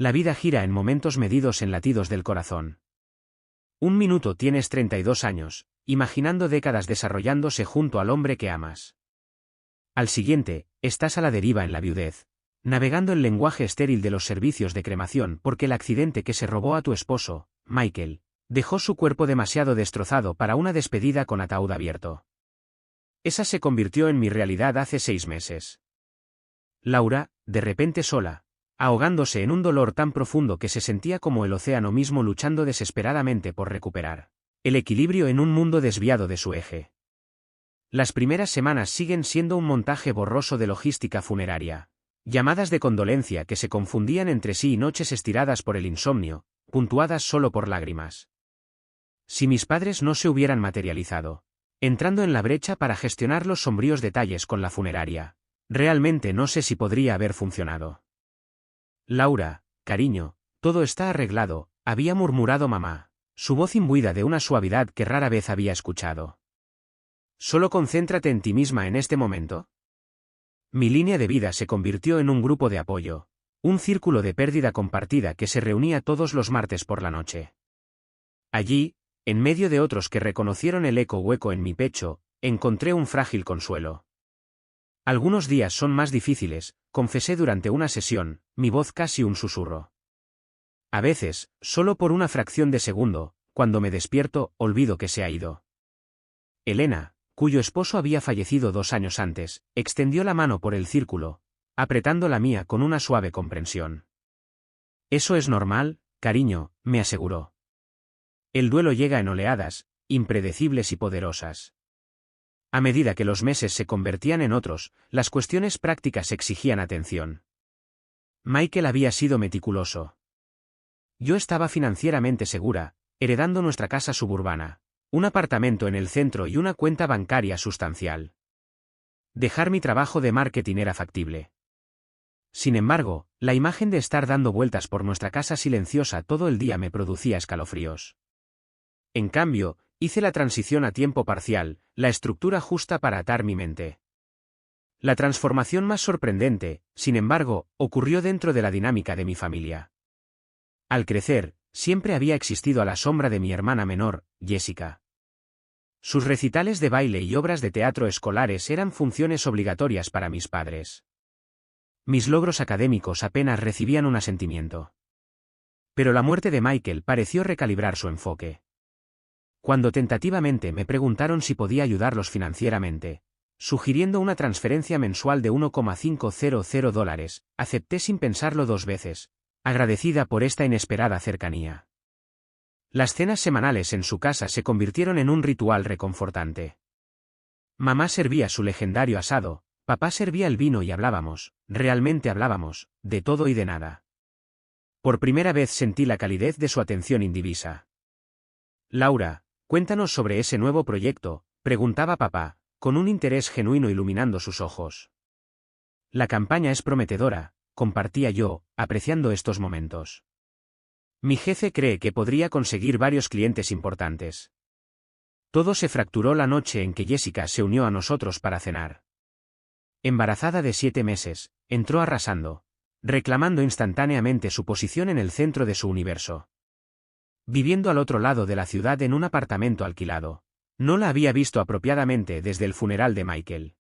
La vida gira en momentos medidos en latidos del corazón. Un minuto tienes 32 años, imaginando décadas desarrollándose junto al hombre que amas. Al siguiente, estás a la deriva en la viudez, navegando el lenguaje estéril de los servicios de cremación porque el accidente que se robó a tu esposo, Michael, dejó su cuerpo demasiado destrozado para una despedida con ataúd abierto. Esa se convirtió en mi realidad hace 6 meses. Laura, de repente sola, ahogándose en un dolor tan profundo que se sentía como el océano mismo luchando desesperadamente por recuperar el equilibrio en un mundo desviado de su eje. Las primeras semanas siguen siendo un montaje borroso de logística funeraria, llamadas de condolencia que se confundían entre sí y noches estiradas por el insomnio, puntuadas solo por lágrimas. Si mis padres no se hubieran materializado, entrando en la brecha para gestionar los sombríos detalles con la funeraria, realmente no sé si podría haber funcionado. Laura, cariño, todo está arreglado, había murmurado mamá, su voz imbuida de una suavidad que rara vez había escuchado. Solo concéntrate en ti misma en este momento. Mi línea de vida se convirtió en un grupo de apoyo, un círculo de pérdida compartida que se reunía todos los martes por la noche. Allí, en medio de otros que reconocieron el eco hueco en mi pecho, encontré un frágil consuelo. Algunos días son más difíciles, confesé durante una sesión, mi voz casi un susurro. A veces, solo por una fracción de segundo, cuando me despierto, olvido que se ha ido. Elena, cuyo esposo había fallecido 2 años antes, extendió la mano por el círculo, apretando la mía con una suave comprensión. Eso es normal, cariño, me aseguró. El duelo llega en oleadas, impredecibles y poderosas. A medida que los meses se convertían en otros, las cuestiones prácticas exigían atención. Michael había sido meticuloso. Yo estaba financieramente segura, heredando nuestra casa suburbana, un apartamento en el centro y una cuenta bancaria sustancial. Dejar mi trabajo de marketing era factible. Sin embargo, la imagen de estar dando vueltas por nuestra casa silenciosa todo el día me producía escalofríos. En cambio, hice la transición a tiempo parcial, la estructura justa para atar mi mente. La transformación más sorprendente, sin embargo, ocurrió dentro de la dinámica de mi familia. Al crecer, siempre había existido a la sombra de mi hermana menor, Jessica. Sus recitales de baile y obras de teatro escolares eran funciones obligatorias para mis padres. Mis logros académicos apenas recibían un asentimiento. Pero la muerte de Michael pareció recalibrar su enfoque. Cuando tentativamente me preguntaron si podía ayudarlos financieramente, sugiriendo una transferencia mensual de $1,500, acepté sin pensarlo 2 veces, agradecida por esta inesperada cercanía. Las cenas semanales en su casa se convirtieron en un ritual reconfortante. Mamá servía su legendario asado, papá servía el vino y hablábamos, realmente hablábamos, de todo y de nada. Por primera vez sentí la calidez de su atención indivisa. Laura, cuéntanos sobre ese nuevo proyecto, preguntaba papá, con un interés genuino iluminando sus ojos. La campaña es prometedora, compartía yo, apreciando estos momentos. Mi jefe cree que podría conseguir varios clientes importantes. Todo se fracturó la noche en que Jessica se unió a nosotros para cenar. Embarazada de 7 meses, entró arrasando, reclamando instantáneamente su posición en el centro de su universo. Viviendo al otro lado de la ciudad en un apartamento alquilado, no la había visto apropiadamente desde el funeral de Michael.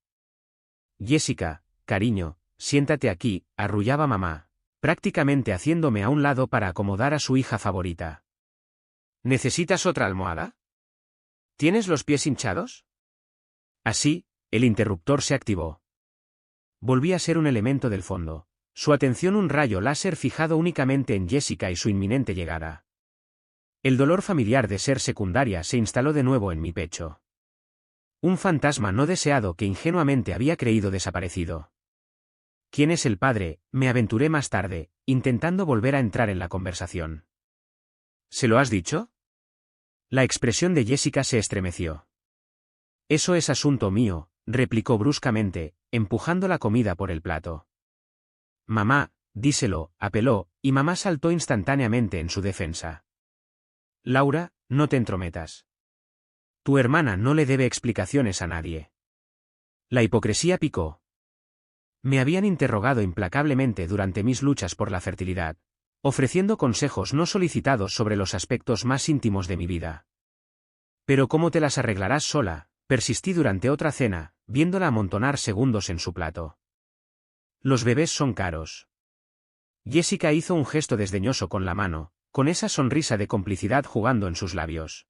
Jessica, cariño, siéntate aquí, arrullaba mamá, prácticamente haciéndome a un lado para acomodar a su hija favorita. ¿Necesitas otra almohada? ¿Tienes los pies hinchados? Así, el interruptor se activó. Volví a ser un elemento del fondo, su atención un rayo láser fijado únicamente en Jessica y su inminente llegada. El dolor familiar de ser secundaria se instaló de nuevo en mi pecho. Un fantasma no deseado que ingenuamente había creído desaparecido. ¿Quién es el padre?, me aventuré más tarde, intentando volver a entrar en la conversación. ¿Se lo has dicho? La expresión de Jessica se estremeció. Eso es asunto mío, replicó bruscamente, empujando la comida por el plato. Mamá, díselo, apeló, y mamá saltó instantáneamente en su defensa. Laura, no te entrometas. Tu hermana no le debe explicaciones a nadie. La hipocresía picó. Me habían interrogado implacablemente durante mis luchas por la fertilidad, ofreciendo consejos no solicitados sobre los aspectos más íntimos de mi vida. «Pero ¿cómo te las arreglarás sola?», persistí durante otra cena, viéndola amontonar segundos en su plato. «Los bebés son caros». Jessica hizo un gesto desdeñoso con la mano, con esa sonrisa de complicidad jugando en sus labios.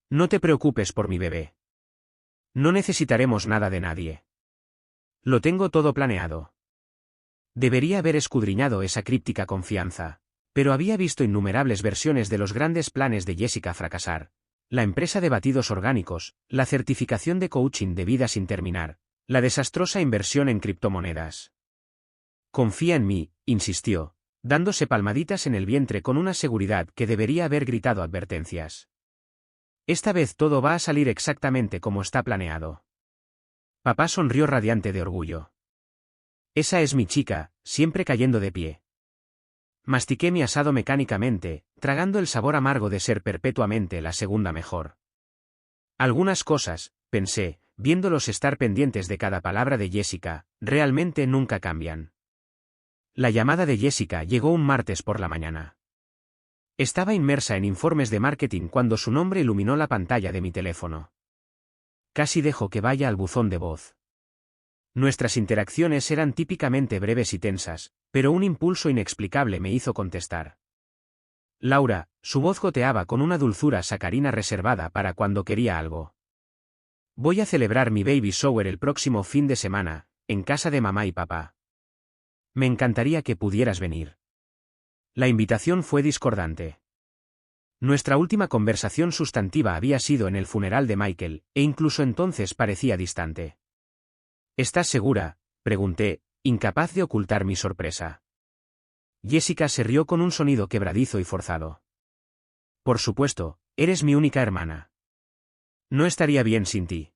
«No te preocupes por mi bebé. No necesitaremos nada de nadie. Lo tengo todo planeado». Debería haber escudriñado esa críptica confianza, pero había visto innumerables versiones de los grandes planes de Jessica fracasar. La empresa de batidos orgánicos, la certificación de coaching de vida sin terminar, la desastrosa inversión en criptomonedas. «Confía en mí», insistió, dándose palmaditas en el vientre con una seguridad que debería haber gritado advertencias. «Esta vez todo va a salir exactamente como está planeado». Papá sonrió radiante de orgullo. «Esa es mi chica, siempre cayendo de pie». Mastiqué mi asado mecánicamente, tragando el sabor amargo de ser perpetuamente la segunda mejor. Algunas cosas, pensé, viéndolos estar pendientes de cada palabra de Jessica, realmente nunca cambian. La llamada de Jessica llegó un martes por la mañana. Estaba inmersa en informes de marketing cuando su nombre iluminó la pantalla de mi teléfono. Casi dejo que vaya al buzón de voz. Nuestras interacciones eran típicamente breves y tensas, pero un impulso inexplicable me hizo contestar. Laura, su voz goteaba con una dulzura sacarina reservada para cuando quería algo. «Voy a celebrar mi baby shower el próximo fin de semana, en casa de mamá y papá. Me encantaría que pudieras venir». La invitación fue discordante. Nuestra última conversación sustantiva había sido en el funeral de Michael, e incluso entonces parecía distante. «¿Estás segura?», pregunté, incapaz de ocultar mi sorpresa. Jessica se rió con un sonido quebradizo y forzado. «Por supuesto, eres mi única hermana. No estaría bien sin ti».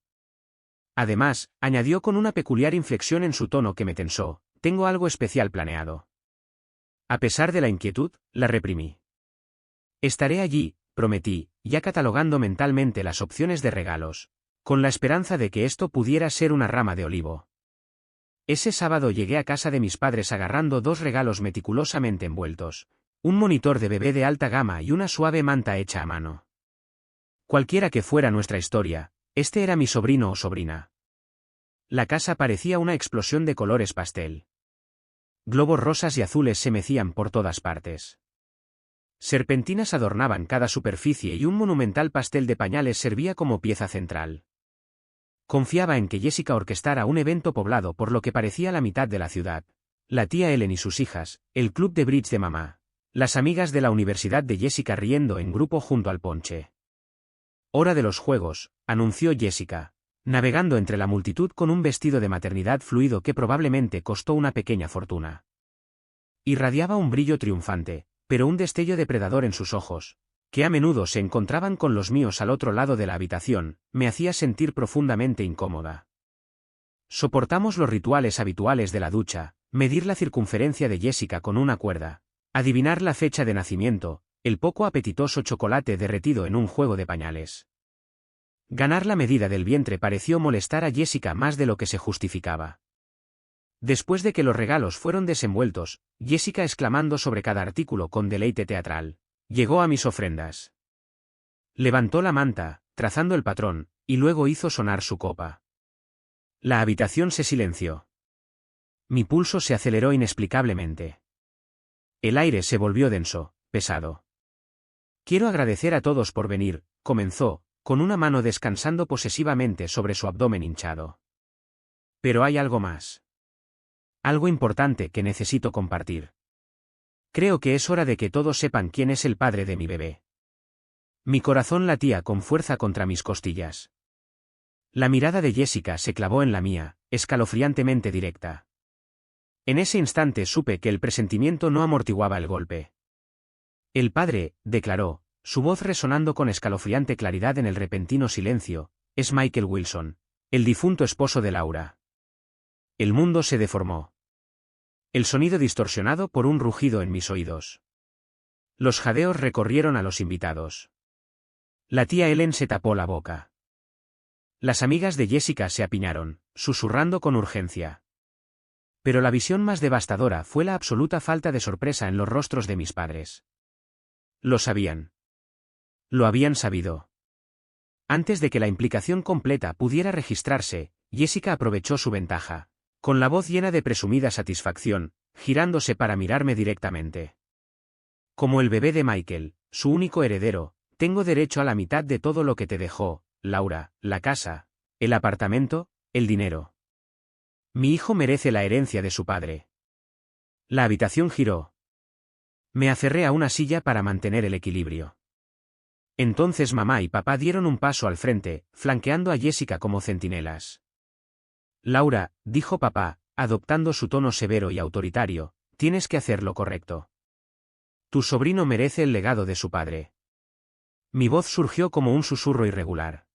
Además, añadió con una peculiar inflexión en su tono que me tensó, «tengo algo especial planeado». A pesar de la inquietud, la reprimí. «Estaré allí», prometí, ya catalogando mentalmente las opciones de regalos, con la esperanza de que esto pudiera ser una rama de olivo. Ese sábado llegué a casa de mis padres agarrando dos regalos meticulosamente envueltos, un monitor de bebé de alta gama y una suave manta hecha a mano. Cualquiera que fuera nuestra historia, este era mi sobrino o sobrina. La casa parecía una explosión de colores pastel. Globos rosas y azules se mecían por todas partes. Serpentinas adornaban cada superficie y un monumental pastel de pañales servía como pieza central. Confiaba en que Jessica orquestara un evento poblado por lo que parecía la mitad de la ciudad. La tía Ellen y sus hijas, el club de bridge de mamá, las amigas de la universidad de Jessica riendo en grupo junto al ponche. «Hora de los juegos», anunció Jessica, navegando entre la multitud con un vestido de maternidad fluido que probablemente costó una pequeña fortuna. Irradiaba un brillo triunfante, pero un destello depredador en sus ojos, que a menudo se encontraban con los míos al otro lado de la habitación, me hacía sentir profundamente incómoda. Soportamos los rituales habituales de la ducha, medir la circunferencia de Jessica con una cuerda, adivinar la fecha de nacimiento, el poco apetitoso chocolate derretido en un juego de pañales. Ganar la medida del vientre pareció molestar a Jessica más de lo que se justificaba. Después de que los regalos fueron desenvueltos, Jessica exclamando sobre cada artículo con deleite teatral, llegó a mis ofrendas. Levantó la manta, trazando el patrón, y luego hizo sonar su copa. La habitación se silenció. Mi pulso se aceleró inexplicablemente. El aire se volvió denso, pesado. «Quiero agradecer a todos por venir», comenzó, con una mano descansando posesivamente sobre su abdomen hinchado. «Pero hay algo más. Algo importante que necesito compartir. Creo que es hora de que todos sepan quién es el padre de mi bebé». Mi corazón latía con fuerza contra mis costillas. La mirada de Jessica se clavó en la mía, escalofriantemente directa. En ese instante supe que el presentimiento no amortiguaba el golpe. «El padre», declaró, su voz resonando con escalofriante claridad en el repentino silencio, «es Michael Wilson, el difunto esposo de Laura». El mundo se deformó. El sonido distorsionado por un rugido en mis oídos. Los jadeos recorrieron a los invitados. La tía Ellen se tapó la boca. Las amigas de Jessica se apiñaron, susurrando con urgencia. Pero la visión más devastadora fue la absoluta falta de sorpresa en los rostros de mis padres. Lo sabían. Lo habían sabido. Antes de que la implicación completa pudiera registrarse, Jessica aprovechó su ventaja, con la voz llena de presumida satisfacción, girándose para mirarme directamente. Como el bebé de Michael, su único heredero, tengo derecho a la mitad de todo lo que te dejó, Laura, la casa, el apartamento, el dinero. Mi hijo merece la herencia de su padre. La habitación giró. Me aferré a una silla para mantener el equilibrio. Entonces mamá y papá dieron un paso al frente, flanqueando a Jessica como centinelas. Laura, dijo papá, adoptando su tono severo y autoritario, tienes que hacer lo correcto. Tu sobrino merece el legado de su padre. Mi voz surgió como un susurro irregular.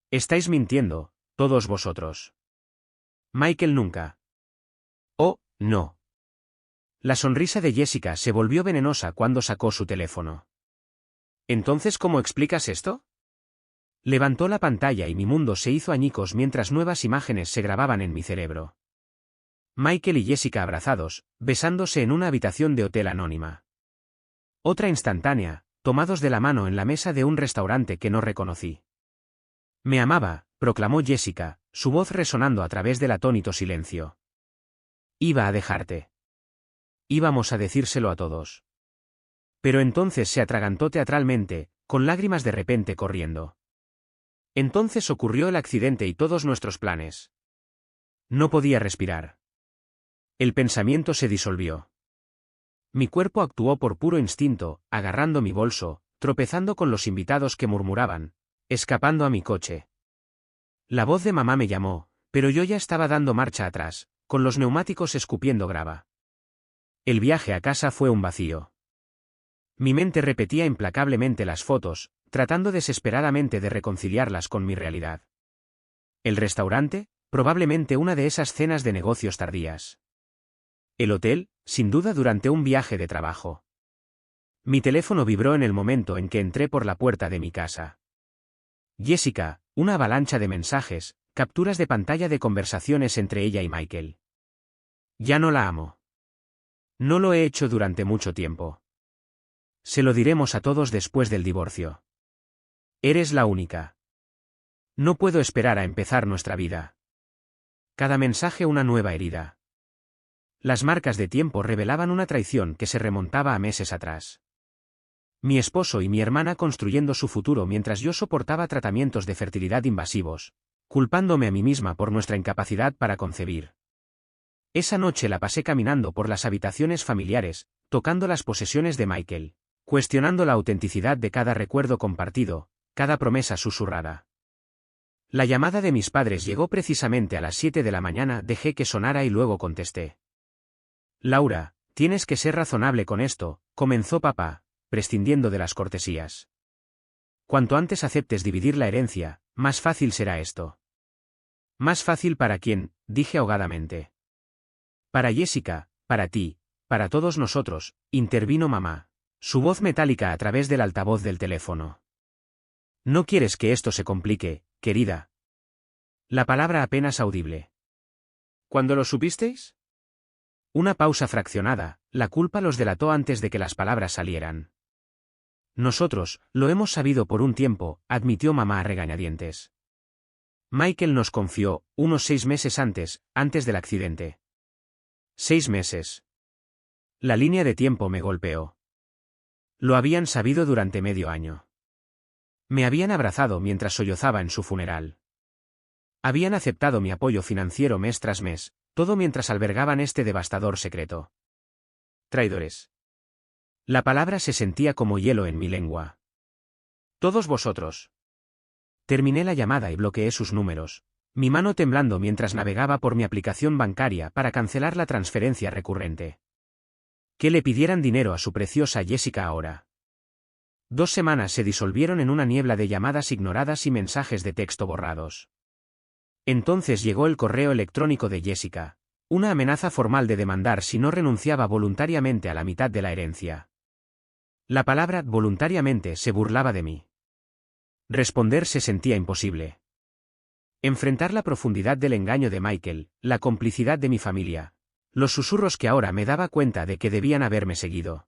Estáis mintiendo, todos vosotros. Michael nunca. Oh, no. La sonrisa de Jessica se volvió venenosa cuando sacó su teléfono. ¿Entonces cómo explicas esto? Levantó la pantalla y mi mundo se hizo añicos mientras nuevas imágenes se grababan en mi cerebro. Michael y Jessica abrazados, besándose en una habitación de hotel anónima. Otra instantánea, tomados de la mano en la mesa de un restaurante que no reconocí. Me amaba, proclamó Jessica, su voz resonando a través del atónito silencio. Iba a dejarte. Íbamos a decírselo a todos. Pero entonces se atragantó teatralmente, con lágrimas de repente corriendo. Entonces ocurrió el accidente y todos nuestros planes. No podía respirar. El pensamiento se disolvió. Mi cuerpo actuó por puro instinto, agarrando mi bolso, tropezando con los invitados que murmuraban, escapando a mi coche. La voz de mamá me llamó, pero yo ya estaba dando marcha atrás, con los neumáticos escupiendo grava. El viaje a casa fue un vacío. Mi mente repetía implacablemente las fotos, tratando desesperadamente de reconciliarlas con mi realidad. El restaurante, probablemente una de esas cenas de negocios tardías. El hotel, sin duda durante un viaje de trabajo. Mi teléfono vibró en el momento en que entré por la puerta de mi casa. Jessica, una avalancha de mensajes, capturas de pantalla de conversaciones entre ella y Michael. Ya no la amo. No lo he hecho durante mucho tiempo. Se lo diremos a todos después del divorcio. Eres la única. No puedo esperar a empezar nuestra vida. Cada mensaje una nueva herida. Las marcas de tiempo revelaban una traición que se remontaba a meses atrás. Mi esposo y mi hermana construyendo su futuro mientras yo soportaba tratamientos de fertilidad invasivos, culpándome a mí misma por nuestra incapacidad para concebir. Esa noche la pasé caminando por las habitaciones familiares, tocando las posesiones de Michael, cuestionando la autenticidad de cada recuerdo compartido, cada promesa susurrada. La llamada de mis padres llegó precisamente a las 7 de la mañana, dejé que sonara y luego contesté. Laura, tienes que ser razonable con esto, comenzó papá, prescindiendo de las cortesías. Cuanto antes aceptes dividir la herencia, más fácil será esto. Más fácil para quién, dije ahogadamente. Para Jessica, para ti, para todos nosotros, intervino mamá, su voz metálica a través del altavoz del teléfono. No quieres que esto se complique, querida. La palabra apenas audible. ¿Cuándo lo supisteis? Una pausa fraccionada, la culpa los delató antes de que las palabras salieran. Nosotros, lo hemos sabido por un tiempo, admitió mamá a regañadientes. Michael nos confió, unos 6 meses antes del accidente. 6 meses. La línea de tiempo me golpeó. Lo habían sabido durante medio año. Me habían abrazado mientras sollozaba en su funeral. Habían aceptado mi apoyo financiero mes tras mes, todo mientras albergaban este devastador secreto. Traidores. La palabra se sentía como hielo en mi lengua. Todos vosotros. Terminé la llamada y bloqueé sus números, mi mano temblando mientras navegaba por mi aplicación bancaria para cancelar la transferencia recurrente. Que le pidieran dinero a su preciosa Jessica ahora. 2 semanas se disolvieron en una niebla de llamadas ignoradas y mensajes de texto borrados. Entonces llegó el correo electrónico de Jessica, una amenaza formal de demandar si no renunciaba voluntariamente a la mitad de la herencia. La palabra voluntariamente se burlaba de mí. Responder se sentía imposible. Enfrentar la profundidad del engaño de Michael, la complicidad de mi familia, Los susurros que ahora me daba cuenta de que debían haberme seguido.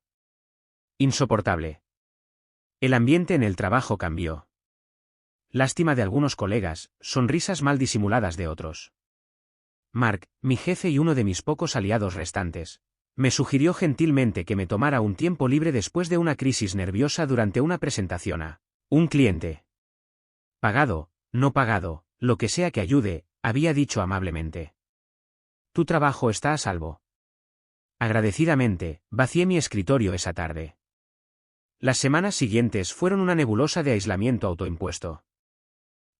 Insoportable. El ambiente en el trabajo cambió. Lástima de algunos colegas, sonrisas mal disimuladas de otros. Mark, mi jefe y uno de mis pocos aliados restantes, me sugirió gentilmente que me tomara un tiempo libre después de una crisis nerviosa durante una presentación a un cliente. Pagado, no pagado, lo que sea que ayude, había dicho amablemente. Tu trabajo está a salvo. Agradecidamente, vacié mi escritorio esa tarde. Las semanas siguientes fueron una nebulosa de aislamiento autoimpuesto.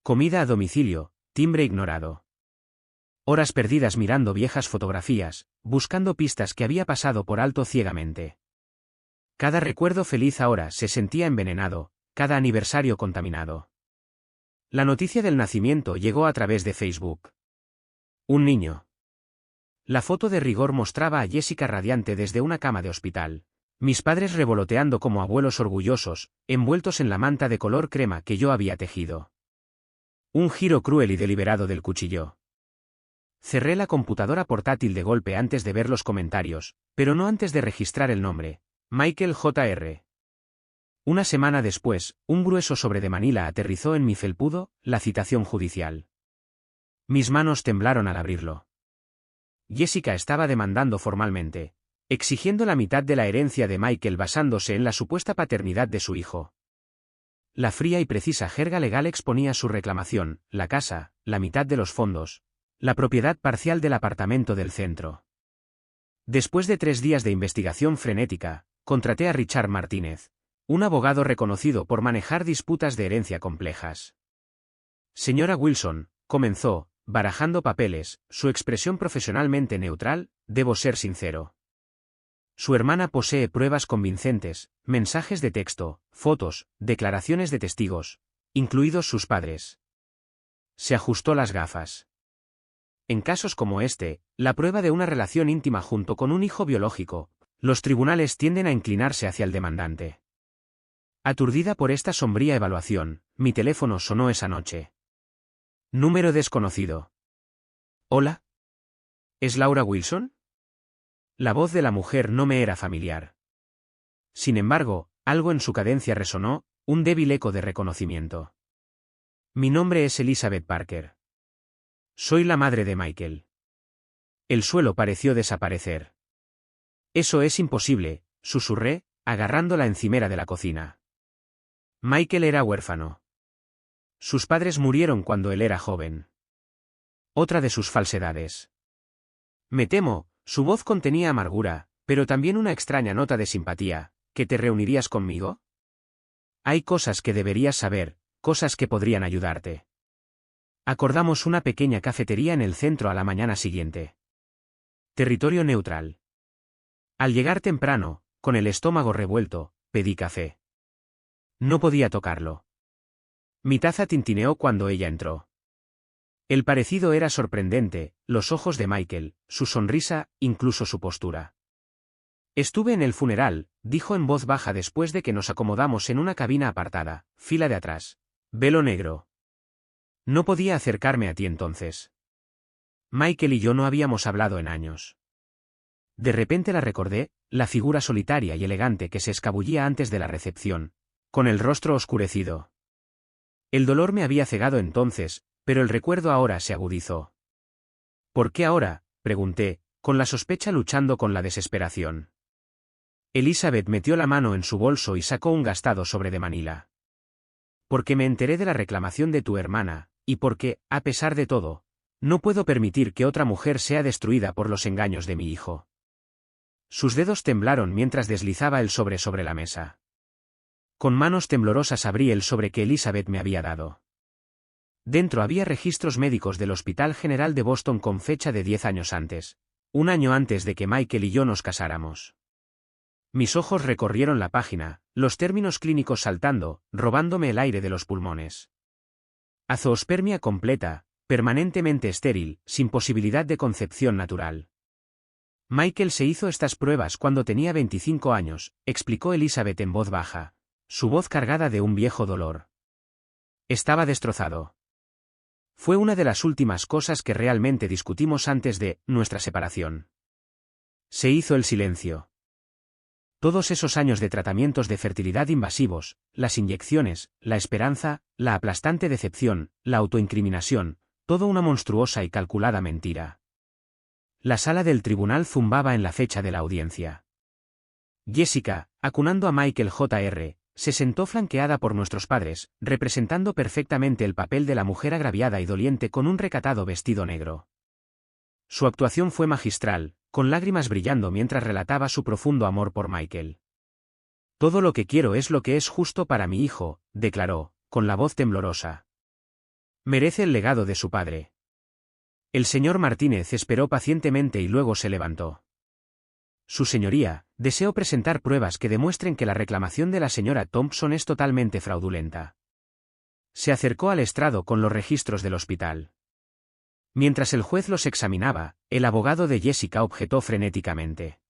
Comida a domicilio, timbre ignorado. Horas perdidas mirando viejas fotografías, buscando pistas que había pasado por alto ciegamente. Cada recuerdo feliz ahora se sentía envenenado, cada aniversario contaminado. La noticia del nacimiento llegó a través de Facebook. Un niño. La foto de rigor mostraba a Jessica radiante desde una cama de hospital. Mis padres revoloteando como abuelos orgullosos, envueltos en la manta de color crema que yo había tejido. Un giro cruel y deliberado del cuchillo. Cerré la computadora portátil de golpe antes de ver los comentarios, pero no antes de registrar el nombre. Michael Jr. Una semana después, un grueso sobre de Manila aterrizó en mi felpudo, la citación judicial. Mis manos temblaron al abrirlo. Jessica estaba demandando formalmente, exigiendo la mitad de la herencia de Michael basándose en la supuesta paternidad de su hijo. La fría y precisa jerga legal exponía su reclamación: la casa, la mitad de los fondos, la propiedad parcial del apartamento del centro. Después de 3 días de investigación frenética, contraté a Richard Martínez, un abogado reconocido por manejar disputas de herencia complejas. Señora Wilson, comenzó, barajando papeles, su expresión profesionalmente neutral: debo ser sincero. Su hermana posee pruebas convincentes, mensajes de texto, fotos, declaraciones de testigos, incluidos sus padres. Se ajustó las gafas. En casos como este, la prueba de una relación íntima junto con un hijo biológico, los tribunales tienden a inclinarse hacia el demandante. Aturdida por esta sombría evaluación, mi teléfono sonó esa noche. Número desconocido. ¿Hola? ¿Es Laura Wilson? La voz de la mujer no me era familiar. Sin embargo, algo en su cadencia resonó, un débil eco de reconocimiento. Mi nombre es Elizabeth Parker. Soy la madre de Michael. El suelo pareció desaparecer. Eso es imposible, susurré, agarrando la encimera de la cocina. Michael era huérfano. Sus padres murieron cuando él era joven. Otra de sus falsedades. Me temo, su voz contenía amargura, pero también una extraña nota de simpatía. ¿Que te reunirías conmigo? Hay cosas que deberías saber, cosas que podrían ayudarte. Acordamos una pequeña cafetería en el centro a la mañana siguiente. Territorio neutral. Al llegar temprano, con el estómago revuelto, pedí café. No podía tocarlo. Mi taza tintineó cuando ella entró. El parecido era sorprendente, los ojos de Michael, su sonrisa, incluso su postura. Estuve en el funeral, dijo en voz baja después de que nos acomodamos en una cabina apartada, fila de atrás. Velo negro. No podía acercarme a ti entonces. Michael y yo no habíamos hablado en años. De repente la recordé, la figura solitaria y elegante que se escabullía antes de la recepción, con el rostro oscurecido. El dolor me había cegado entonces, pero el recuerdo ahora se agudizó. ¿Por qué ahora?, pregunté, con la sospecha luchando con la desesperación. Elizabeth metió la mano en su bolso y sacó un gastado sobre de Manila. Porque me enteré de la reclamación de tu hermana, y porque, a pesar de todo, no puedo permitir que otra mujer sea destruida por los engaños de mi hijo. Sus dedos temblaron mientras deslizaba el sobre la mesa. Con manos temblorosas abrí el sobre que Elizabeth me había dado. Dentro había registros médicos del Hospital General de Boston con fecha de 10 años antes, un año antes de que Michael y yo nos casáramos. Mis ojos recorrieron la página, los términos clínicos saltando, robándome el aire de los pulmones. Azoospermia completa, permanentemente estéril, sin posibilidad de concepción natural. Michael se hizo estas pruebas cuando tenía 25 años, explicó Elizabeth en voz baja, su voz cargada de un viejo dolor. Estaba destrozado. Fue una de las últimas cosas que realmente discutimos antes de nuestra separación. Se hizo el silencio. Todos esos años de tratamientos de fertilidad invasivos, las inyecciones, la esperanza, la aplastante decepción, la autoincriminación, todo una monstruosa y calculada mentira. La sala del tribunal zumbaba en la fecha de la audiencia. Jessica, acunando a Michael Jr., se sentó flanqueada por nuestros padres, representando perfectamente el papel de la mujer agraviada y doliente con un recatado vestido negro. Su actuación fue magistral, con lágrimas brillando mientras relataba su profundo amor por Michael. Todo lo que quiero es lo que es justo para mi hijo, declaró, con la voz temblorosa. Merece el legado de su padre. El señor Martínez esperó pacientemente y luego se levantó. Su señoría, deseo presentar pruebas que demuestren que la reclamación de la señora Thompson es totalmente fraudulenta. Se acercó al estrado con los registros del hospital. Mientras el juez los examinaba, el abogado de Jessica objetó frenéticamente.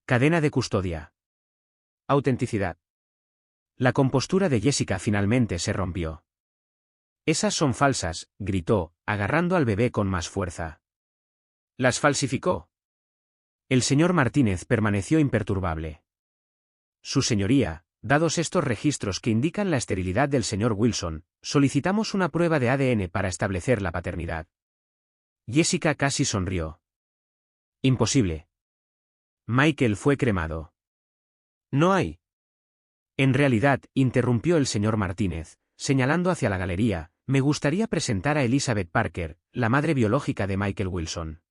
Cadena de custodia. Autenticidad. La compostura de Jessica finalmente se rompió. Esas son falsas, gritó, agarrando al bebé con más fuerza. ¿Las falsificó? El señor Martínez permaneció imperturbable. Su señoría, dados estos registros que indican la esterilidad del señor Wilson, solicitamos una prueba de ADN para establecer la paternidad. Jessica casi sonrió. Imposible. Michael fue cremado. No hay. En realidad, interrumpió el señor Martínez, señalando hacia la galería, me gustaría presentar a Elizabeth Parker, la madre biológica de Michael Wilson.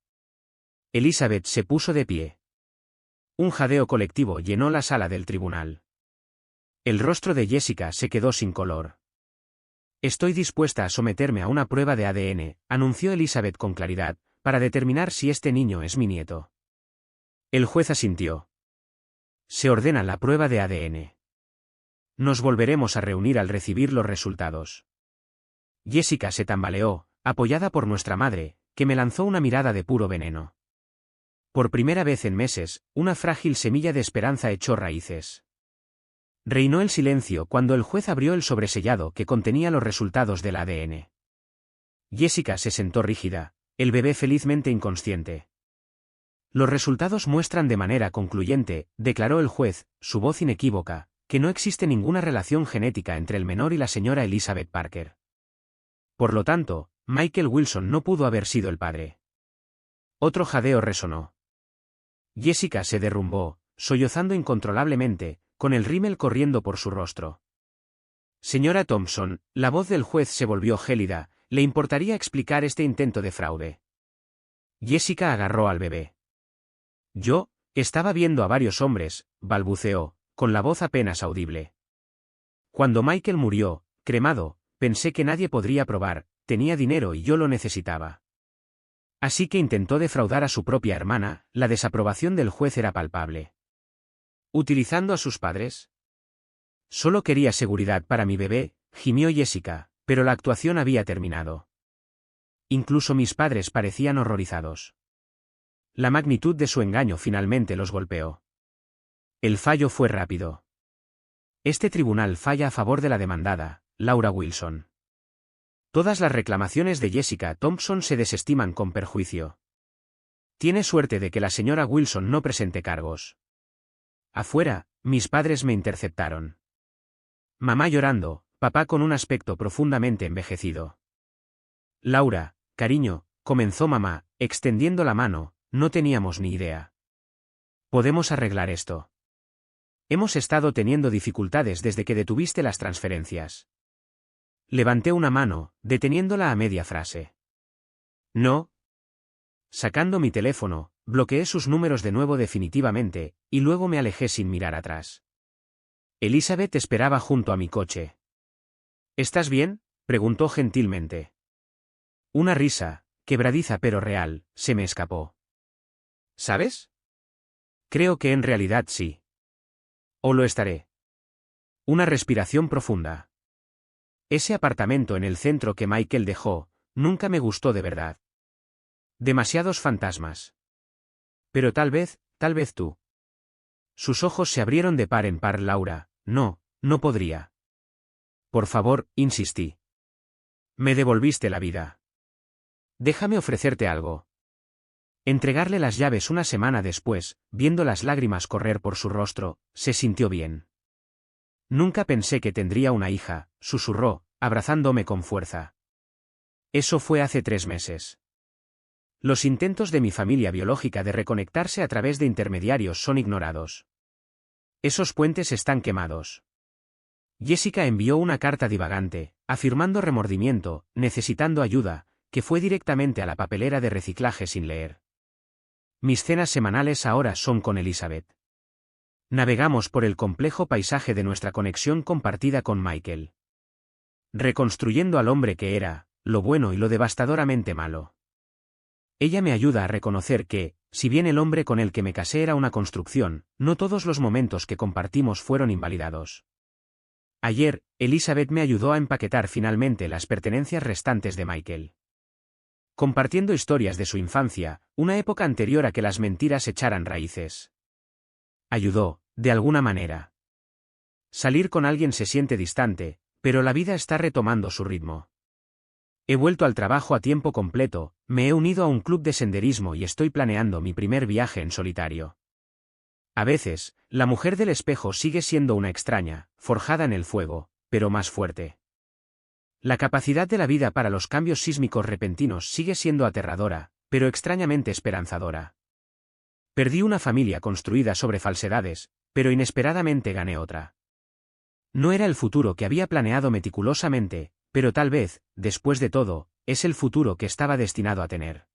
Elizabeth se puso de pie. Un jadeo colectivo llenó la sala del tribunal. El rostro de Jessica se quedó sin color. Estoy dispuesta a someterme a una prueba de ADN, anunció Elizabeth con claridad, para determinar si este niño es mi nieto. El juez asintió. Se ordena la prueba de ADN. Nos volveremos a reunir al recibir los resultados. Jessica se tambaleó, apoyada por nuestra madre, que me lanzó una mirada de puro veneno. Por primera vez en meses, una frágil semilla de esperanza echó raíces. Reinó el silencio cuando el juez abrió el sobresellado que contenía los resultados del ADN. Jessica se sentó rígida, el bebé felizmente inconsciente. Los resultados muestran de manera concluyente, declaró el juez, su voz inequívoca, que no existe ninguna relación genética entre el menor y la señora Elizabeth Parker. Por lo tanto, Michael Wilson no pudo haber sido el padre. Otro jadeo resonó. Jessica se derrumbó, sollozando incontrolablemente, con el rímel corriendo por su rostro. Señora Thompson, la voz del juez se volvió gélida, ¿le importaría explicar este intento de fraude? Jessica agarró al bebé. Yo, estaba viendo a varios hombres, balbuceó, con la voz apenas audible. Cuando Michael murió, cremado, pensé que nadie podría probar, tenía dinero y yo lo necesitaba. Así que intentó defraudar a su propia hermana, la desaprobación del juez era palpable. ¿Utilizando a sus padres? Solo quería seguridad para mi bebé, gimió Jessica, pero la actuación había terminado. Incluso mis padres parecían horrorizados. La magnitud de su engaño finalmente los golpeó. El fallo fue rápido. Este tribunal falla a favor de la demandada, Laura Wilson. Todas las reclamaciones de Jessica Thompson se desestiman con perjuicio. Tiene suerte de que la señora Wilson no presente cargos. Afuera, mis padres me interceptaron. Mamá llorando, papá con un aspecto profundamente envejecido. Laura, cariño, comenzó mamá, extendiendo la mano, no teníamos ni idea. Podemos arreglar esto. Hemos estado teniendo dificultades desde que detuviste las transferencias. Levanté una mano, deteniéndola a media frase. No. Sacando mi teléfono, bloqueé sus números de nuevo definitivamente, y luego me alejé sin mirar atrás. Elizabeth esperaba junto a mi coche. ¿Estás bien?, preguntó gentilmente. Una risa, quebradiza pero real, se me escapó. ¿Sabes? Creo que en realidad sí. O lo estaré. Una respiración profunda. Ese apartamento en el centro que Michael dejó, nunca me gustó de verdad. Demasiados fantasmas. Pero tal vez tú. Sus ojos se abrieron de par en par. Laura, no, no podría. Por favor, insistí. Me devolviste la vida. Déjame ofrecerte algo. Entregarle las llaves una semana después, viendo las lágrimas correr por su rostro, se sintió bien. Nunca pensé que tendría una hija, susurró, abrazándome con fuerza. Eso fue hace 3 meses. Los intentos de mi familia biológica de reconectarse a través de intermediarios son ignorados. Esos puentes están quemados. Jessica envió una carta divagante, afirmando remordimiento, necesitando ayuda, que fue directamente a la papelera de reciclaje sin leer. Mis cenas semanales ahora son con Elizabeth. Navegamos por el complejo paisaje de nuestra conexión compartida con Michael. Reconstruyendo al hombre que era, lo bueno y lo devastadoramente malo. Ella me ayuda a reconocer que, si bien el hombre con el que me casé era una construcción, no todos los momentos que compartimos fueron invalidados. Ayer, Elizabeth me ayudó a empaquetar finalmente las pertenencias restantes de Michael. Compartiendo historias de su infancia, una época anterior a que las mentiras echaran raíces. Ayudó, de alguna manera. Salir con alguien se siente distante, pero la vida está retomando su ritmo. He vuelto al trabajo a tiempo completo, me he unido a un club de senderismo y estoy planeando mi primer viaje en solitario. A veces, la mujer del espejo sigue siendo una extraña, forjada en el fuego, pero más fuerte. La capacidad de la vida para los cambios sísmicos repentinos sigue siendo aterradora, pero extrañamente esperanzadora. Perdí una familia construida sobre falsedades, pero inesperadamente gané otra. No era el futuro que había planeado meticulosamente, pero tal vez, después de todo, es el futuro que estaba destinado a tener.